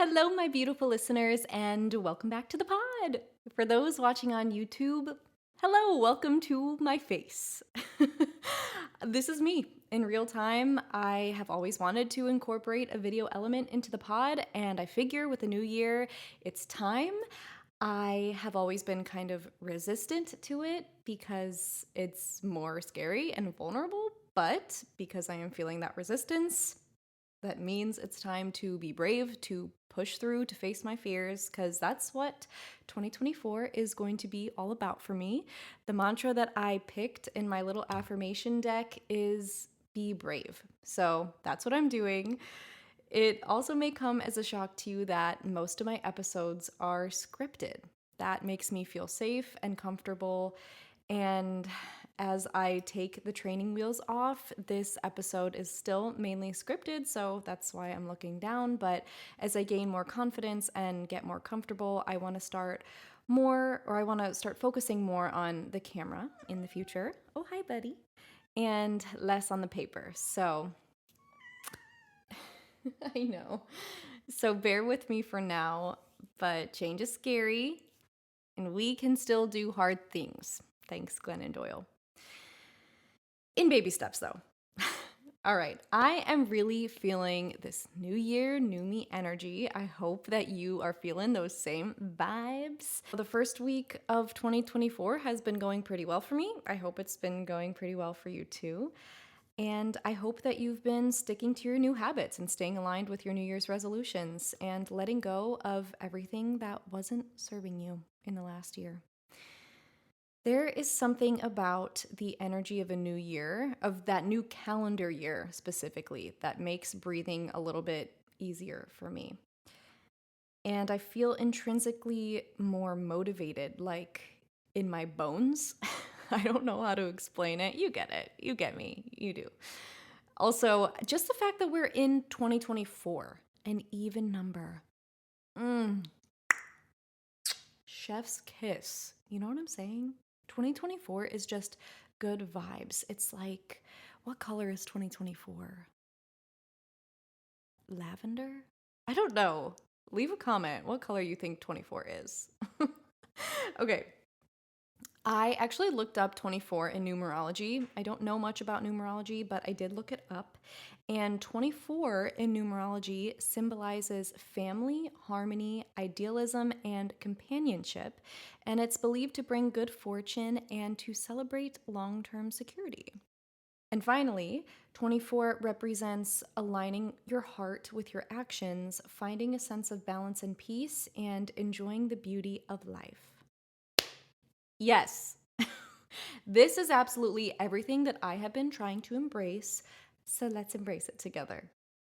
Hello, my beautiful listeners, and welcome back to the pod. For those watching on YouTube, hello, welcome to my face. This is me in real time. I have always wanted to incorporate a video element into the pod, and I figure with the new year, it's time. I have always been kind of resistant to it because it's more scary and vulnerable, but because I am feeling that resistance, that means it's time to be brave, to push through, to face my fears, because that's what 2024 is going to be all about for me. The mantra that I picked in my little affirmation deck is be brave. So that's what I'm doing. It also may come as a shock to you that most of my episodes are scripted. That makes me feel safe and comfortable. And as I take the training wheels off, this episode is still mainly scripted, so that's why I'm looking down. But as I gain more confidence and get more comfortable, I want to start focusing more on the camera in the future. Oh, hi, buddy. And less on the paper. So I know. So bear with me for now, but change is scary and we can still do hard things. Thanks, Glennon Doyle. In baby steps, though. All right, I am really feeling this new year, new me energy. I hope that you are feeling those same vibes. The first week of 2024 has been going pretty well for me. I hope it's been going pretty well for you too. And I hope that you've been sticking to your new habits and staying aligned with your New Year's resolutions and letting go of everything that wasn't serving you in the last year. There is something about the energy of a new year, of that new calendar year specifically, that makes breathing a little bit easier for me. And I feel intrinsically more motivated, like in my bones. I don't know how to explain it. You get it. You get me. You do. Also, just the fact that we're in 2024, an even number. Chef's kiss. You know what I'm saying? 2024 is just good vibes. It's like, what color is 2024? Lavender? I don't know. Leave a comment what color you think 24 is. Okay. I actually looked up 24 in numerology. I don't know much about numerology, but I did look it up. And 24 in numerology symbolizes family, harmony, idealism, and companionship. And it's believed to bring good fortune and to celebrate long term security. And finally, 24 represents aligning your heart with your actions, finding a sense of balance and peace, and enjoying the beauty of life. Yes, this is absolutely everything that I have been trying to embrace, so let's embrace it together.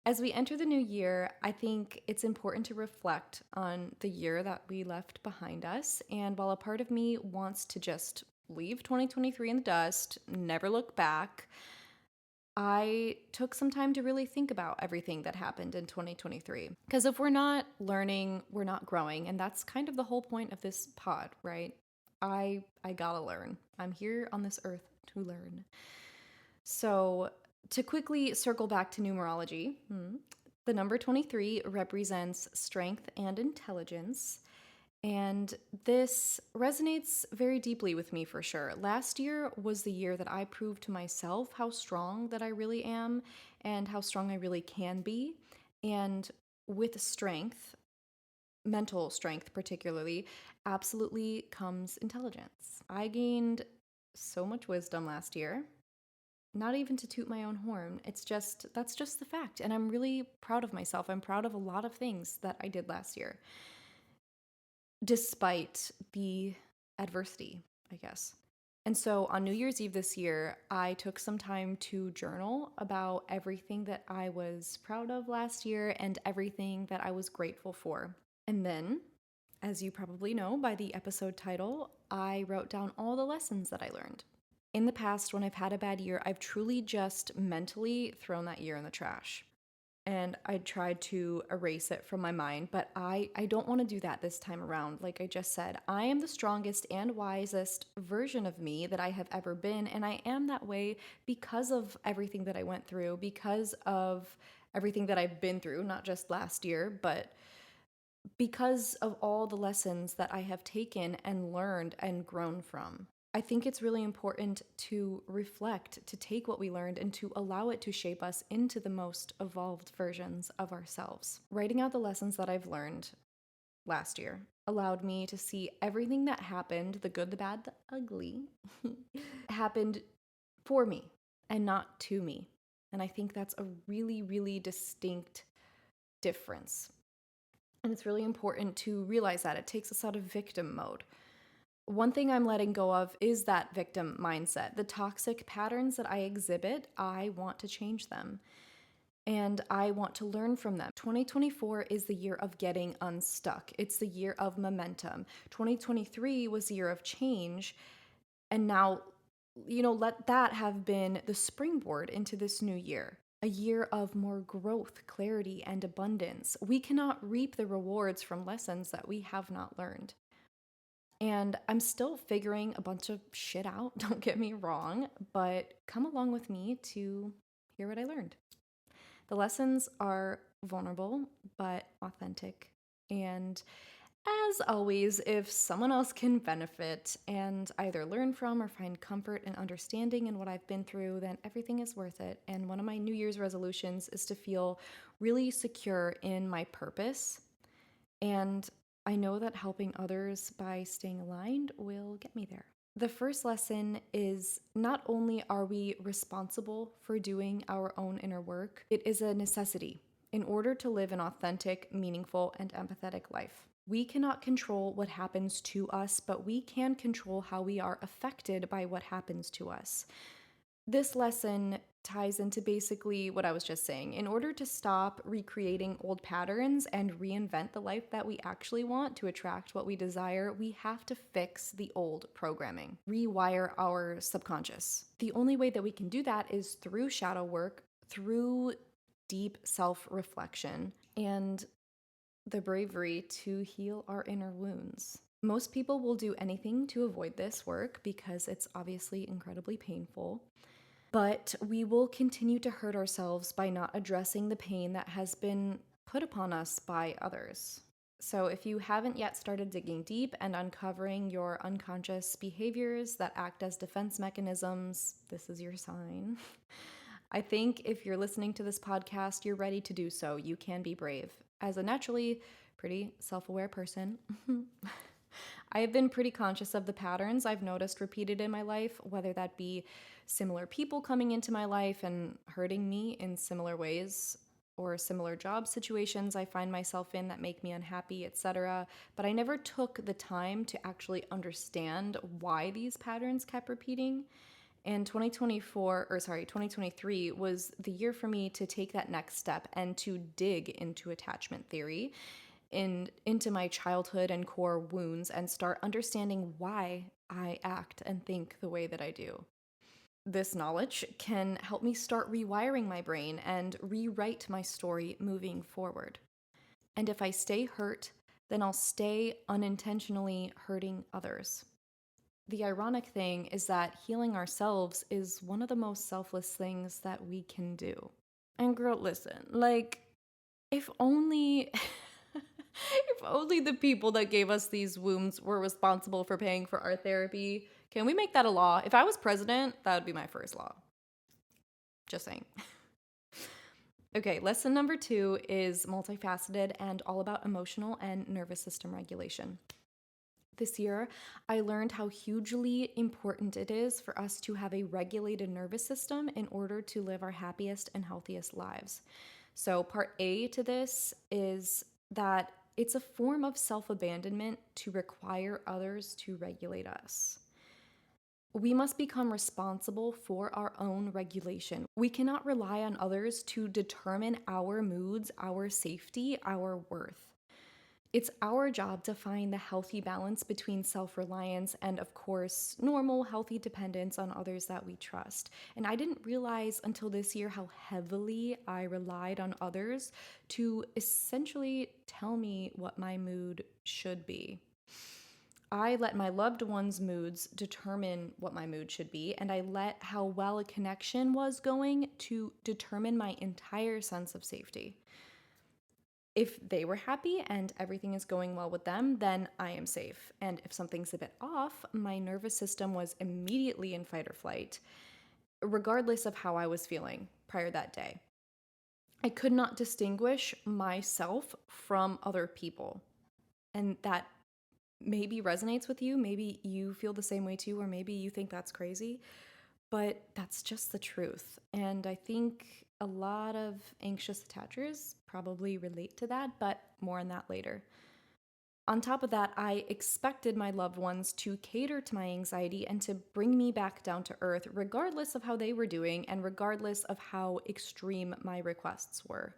As we enter the new year, I think it's important to reflect on the year that we left behind us. And while a part of me wants to just leave 2023 in the dust, never look back, I took some time to really think about everything that happened in 2023. Because if we're not learning, we're not growing. And that's kind of the whole point of this pod, right? I gotta learn. I'm here on this earth to learn. So, to quickly circle back to numerology, the number 23 represents strength and intelligence. And this resonates very deeply with me for sure. Last year was the year that I proved to myself how strong that I really am and how strong I really can be. And with strength, mental strength particularly, absolutely comes intelligence. I gained so much wisdom last year. Not even to toot my own horn. That's just the fact. And I'm really proud of myself. I'm proud of a lot of things that I did last year, despite the adversity, I guess. And so on New Year's Eve this year, I took some time to journal about everything that I was proud of last year and everything that I was grateful for. And then, as you probably know by the episode title, I wrote down all the lessons that I learned. In the past, when I've had a bad year, I've truly just mentally thrown that year in the trash. And I tried to erase it from my mind, but I don't want to do that this time around. Like I just said, I am the strongest and wisest version of me that I have ever been, and I am that way because of everything that I went through, because of everything that I've been through, not just last year, but because of all the lessons that I have taken and learned and grown from. I think it's really important to reflect, to take what we learned and to allow it to shape us into the most evolved versions of ourselves. Writing out the lessons that I've learned last year allowed me to see everything that happened, the good, the bad, the ugly, happened for me and not to me. And I think that's a really, really distinct difference. And it's really important to realize that it takes us out of victim mode. One thing I'm letting go of is that victim mindset. The toxic patterns that I exhibit, I want to change them and I want to learn from them. 2024 is the year of getting unstuck. It's the year of momentum. 2023 was the year of change. And now, let that have been the springboard into this new year. A year of more growth, clarity, and abundance. We cannot reap the rewards from lessons that we have not learned. And I'm still figuring a bunch of shit out, don't get me wrong, but come along with me to hear what I learned. The lessons are vulnerable, but authentic. And as always, if someone else can benefit and either learn from or find comfort and understanding in what I've been through, then everything is worth it. And one of my New Year's resolutions is to feel really secure in my purpose. And I know that helping others by staying aligned will get me there. The first lesson is not only are we responsible for doing our own inner work, it is a necessity in order to live an authentic, meaningful, and empathetic life. We cannot control what happens to us, but we can control how we are affected by what happens to us. This lesson ties into basically what I was just saying. In order to stop recreating old patterns and reinvent the life that we actually want to attract what we desire, we have to fix the old programming, rewire our subconscious. The only way that we can do that is through shadow work, through deep self reflection, and the bravery to heal our inner wounds. Most people will do anything to avoid this work because it's obviously incredibly painful. But we will continue to hurt ourselves by not addressing the pain that has been put upon us by others. So, if you haven't yet started digging deep and uncovering your unconscious behaviors that act as defense mechanisms, this is your sign. I think if you're listening to this podcast, you're ready to do so. You can be brave. As a naturally pretty self aware person, I have been pretty conscious of the patterns I've noticed repeated in my life, whether that be similar people coming into my life and hurting me in similar ways, or similar job situations I find myself in that make me unhappy, etc. But I never took the time to actually understand why these patterns kept repeating. And 2023 was the year for me to take that next step and to dig into attachment theory into my childhood and core wounds and start understanding why I act and think the way that I do. This knowledge can help me start rewiring my brain and rewrite my story moving forward. And if I stay hurt, then I'll stay unintentionally hurting others. The ironic thing is that healing ourselves is one of the most selfless things that we can do. And girl, listen, if only if only the people that gave us these wounds were responsible for paying for our therapy. Can we make that a law? If I was president, that would be my first law. Just saying. Okay, lesson number 2 is multifaceted and all about emotional and nervous system regulation. This year, I learned how hugely important it is for us to have a regulated nervous system in order to live our happiest and healthiest lives. So, part A to this is that it's a form of self-abandonment to require others to regulate us. We must become responsible for our own regulation. We cannot rely on others to determine our moods, our safety, our worth. It's our job to find the healthy balance between self-reliance and, of course, normal, healthy dependence on others that we trust. And I didn't realize until this year how heavily I relied on others to essentially tell me what my mood should be. I let my loved ones' moods determine what my mood should be, and I let how well a connection was going to determine my entire sense of safety. If they were happy and everything is going well with them, then I am safe. And if something's a bit off, my nervous system was immediately in fight or flight, regardless of how I was feeling prior that day. I could not distinguish myself from other people. And that maybe resonates with you. Maybe you feel the same way too, or maybe you think that's crazy, but that's just the truth. And I think a lot of anxious attachers probably relate to that, but more on that later. On top of that, I expected my loved ones to cater to my anxiety and to bring me back down to earth, regardless of how they were doing and regardless of how extreme my requests were.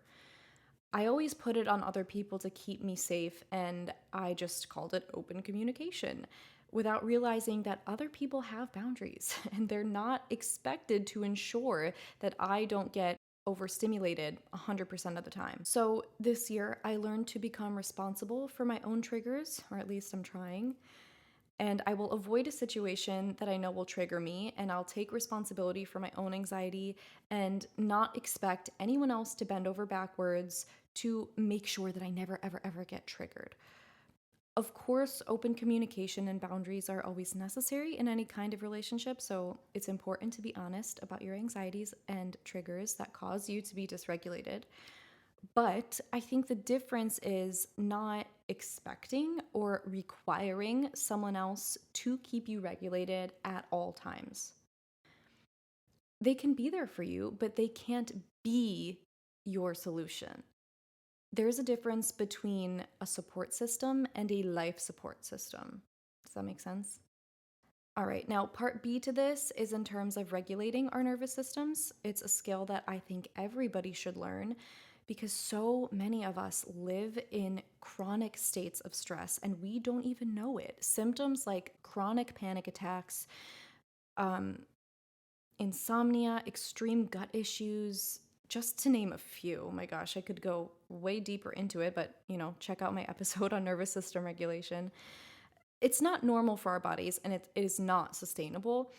I always put it on other people to keep me safe, and I just called it open communication without realizing that other people have boundaries and they're not expected to ensure that I don't get overstimulated 100% of the time. So this year, I learned to become responsible for my own triggers, or at least I'm trying. And I will avoid a situation that I know will trigger me, and I'll take responsibility for my own anxiety and not expect anyone else to bend over backwards to make sure that I never, ever, ever get triggered. Of course, open communication and boundaries are always necessary in any kind of relationship, so it's important to be honest about your anxieties and triggers that cause you to be dysregulated. But I think the difference is not expecting or requiring someone else to keep you regulated at all times. They can be there for you, but they can't be your solution. There's a difference between a support system and a life support system. Does that make sense? All right, now part B to this is in terms of regulating our nervous systems. It's a skill that I think everybody should learn because so many of us live in chronic states of stress and we don't even know it. Symptoms like chronic panic attacks, um, insomnia, extreme gut issues, just to name a few. Oh my gosh, I could go way deeper into it, but check out my episode on nervous system regulation. It's not normal for our bodies and it is not sustainable,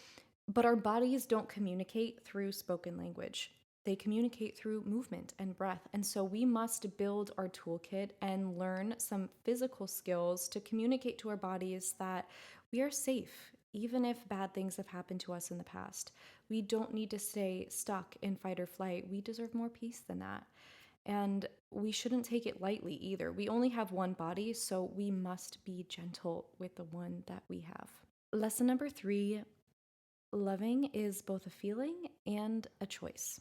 but our bodies don't communicate through spoken language. They communicate through movement and breath. And so we must build our toolkit and learn some physical skills to communicate to our bodies that we are safe, even if bad things have happened to us in the past. We don't need to stay stuck in fight or flight. We deserve more peace than that. And we shouldn't take it lightly either. We only have one body, so we must be gentle with the one that we have. Lesson number 3: loving is both a feeling and a choice.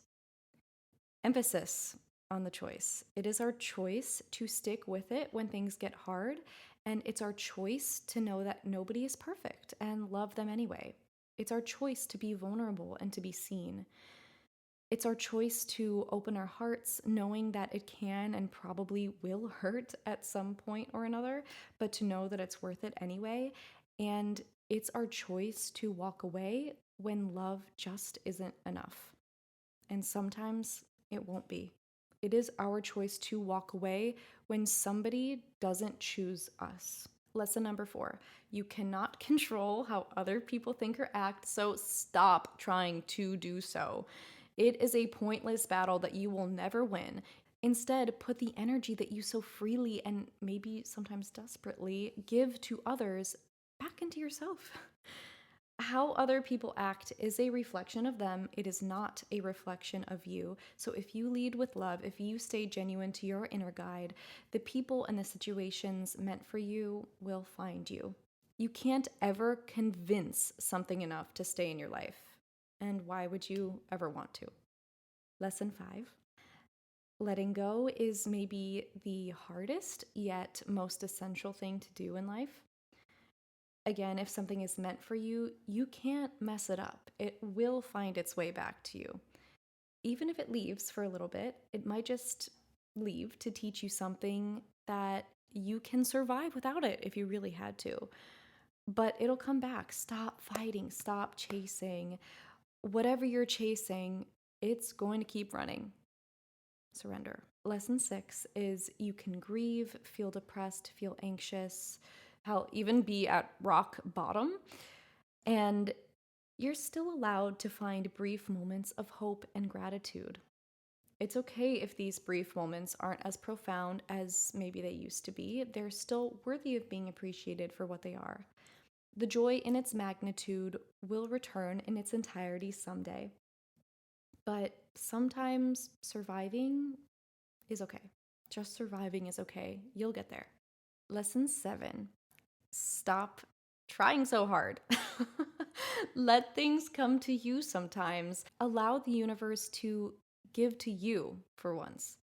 Emphasis on the choice. It is our choice to stick with it when things get hard, and it's our choice to know that nobody is perfect and love them anyway. It's our choice to be vulnerable and to be seen. It's our choice to open our hearts, knowing that it can and probably will hurt at some point or another, but to know that it's worth it anyway. And it's our choice to walk away when love just isn't enough. And sometimes it won't be. It is our choice to walk away when somebody doesn't choose us. Lesson number 4: you cannot control how other people think or act, so stop trying to do so. It is a pointless battle that you will never win. Instead, put the energy that you so freely and maybe sometimes desperately give to others back into yourself. How other people act is a reflection of them. It is not a reflection of you. So if you lead with love, if you stay genuine to your inner guide, the people and the situations meant for you will find you. You can't ever convince something enough to stay in your life. And why would you ever want to? Lesson 5: letting go is maybe the hardest yet most essential thing to do in life. Again, if something is meant for you, you can't mess it up. It will find its way back to you. Even if it leaves for a little bit, it might just leave to teach you something that you can survive without it if you really had to. But it'll come back. Stop fighting, stop chasing. Whatever you're chasing, it's going to keep running. Surrender. Lesson 6 is you can grieve, feel depressed, feel anxious, hell, even be at rock bottom. And you're still allowed to find brief moments of hope and gratitude. It's okay if these brief moments aren't as profound as maybe they used to be. They're still worthy of being appreciated for what they are. The joy in its magnitude will return in its entirety someday. But sometimes surviving is okay. Just surviving is okay. You'll get there. Lesson 7: stop trying so hard. Let things come to you sometimes. Allow the universe to give to you for once.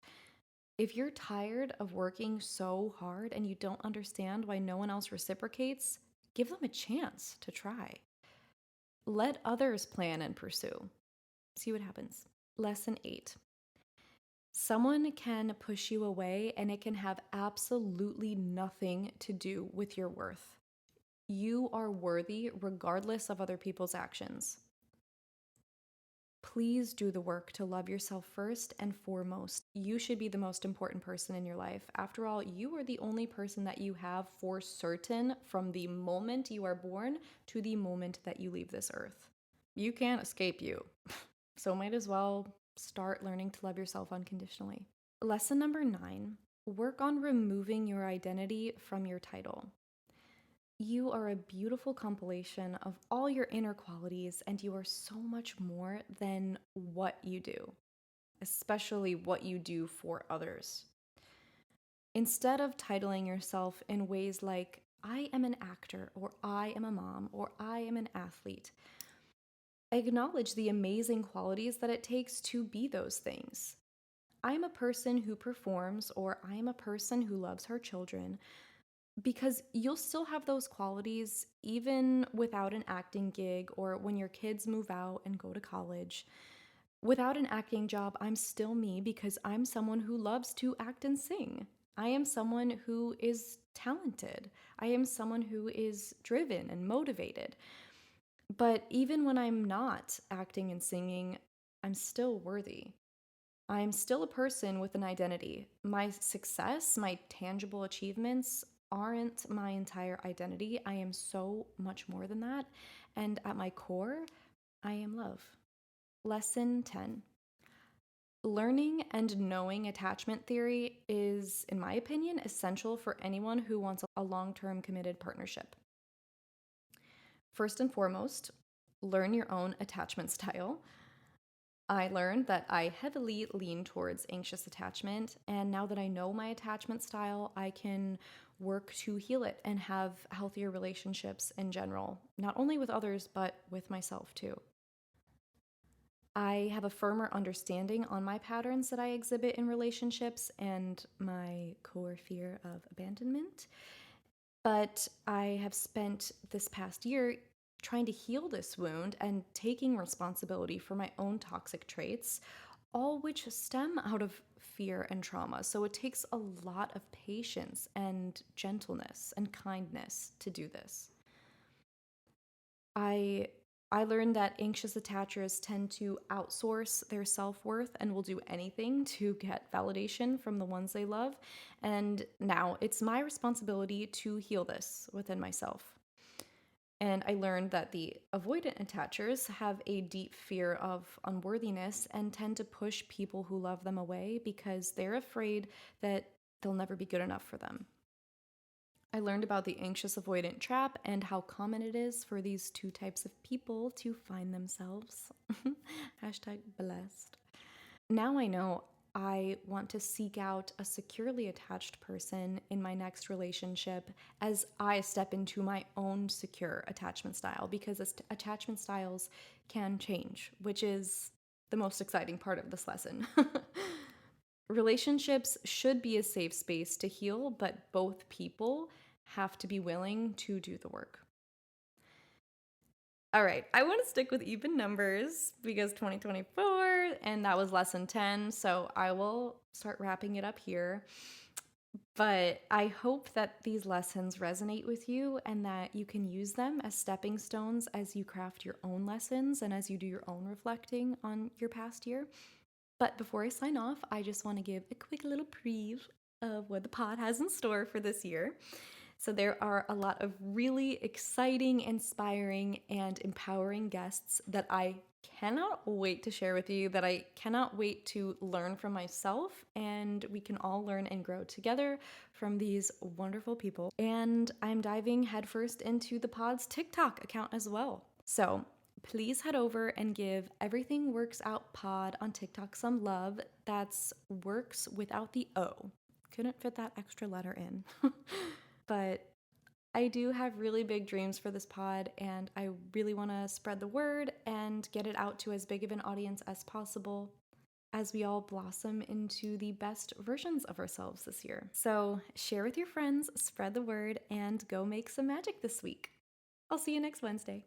If you're tired of working so hard and you don't understand why no one else reciprocates, give them a chance to try. Let others plan and pursue. See what happens. Lesson 8: someone can push you away and it can have absolutely nothing to do with your worth. You are worthy regardless of other people's actions. Please do the work to love yourself first and foremost. You should be the most important person in your life. After all, you are the only person that you have for certain from the moment you are born to the moment that you leave this earth. You can't escape you. So might as well start learning to love yourself unconditionally. Lesson number 9: work on removing your identity from your title. You are a beautiful compilation of all your inner qualities, and you are so much more than what you do, especially what you do for others. Instead of titling yourself in ways like, I am an actor, or I am a mom, or I am an athlete, acknowledge the amazing qualities that it takes to be those things. I am a person who performs, or I am a person who loves her children, because you'll still have those qualities even without an acting gig or when your kids move out and go to college. Without an acting job, I'm still me because I'm someone who loves to act and sing. I am someone who is talented. I am someone who is driven and motivated. But even when I'm not acting and singing, I'm still worthy. I'm still a person with an identity. My success, my tangible achievements aren't my entire identity. I am so much more than that. And at my core, I am love. Lesson 10: learning and knowing attachment theory is, in my opinion, essential for anyone who wants a long term committed partnership. First and foremost, learn your own attachment style. I learned that I heavily lean towards anxious attachment, and now that I know my attachment style, I can work to heal it and have healthier relationships in general, not only with others, but with myself too. I have a firmer understanding on my patterns that I exhibit in relationships and my core fear of abandonment. But I have spent this past year trying to heal this wound and taking responsibility for my own toxic traits, all which stem out of fear and trauma. So it takes a lot of patience and gentleness and kindness to do this. I I learned that anxious attachers tend to outsource their self-worth and will do anything to get validation from the ones they love. And now it's my responsibility to heal this within myself. And I learned that the avoidant attachers have a deep fear of unworthiness and tend to push people who love them away because they're afraid that they'll never be good enough for them. I learned about the anxious avoidant trap and how common it is for these two types of people to find themselves. Hashtag blessed. Now I know I want to seek out a securely attached person in my next relationship as I step into my own secure attachment style because attachment styles can change, which is the most exciting part of this lesson. Relationships should be a safe space to heal, but both people have to be willing to do the work. All right, I want to stick with even numbers because 2024, and that was lesson 10, so I will start wrapping it up here. But I hope that these lessons resonate with you and that you can use them as stepping stones as you craft your own lessons and as you do your own reflecting on your past year. But before I sign off, I just want to give a quick little preview of what the pod has in store for this year. So there are a lot of really exciting, inspiring, and empowering guests that I cannot wait to share with you that I cannot wait to learn from myself, and we can all learn and grow together from these wonderful people. And I'm diving headfirst into the pod's TikTok account as well. So please head over and give Everything Works Out Pod on TikTok some love. That's works without the O. Couldn't fit that extra letter in. But I do have really big dreams for this pod, and I really want to spread the word and get it out to as big of an audience as possible as we all blossom into the best versions of ourselves this year. So, share with your friends, spread the word, and go make some magic this week. I'll see you next Wednesday.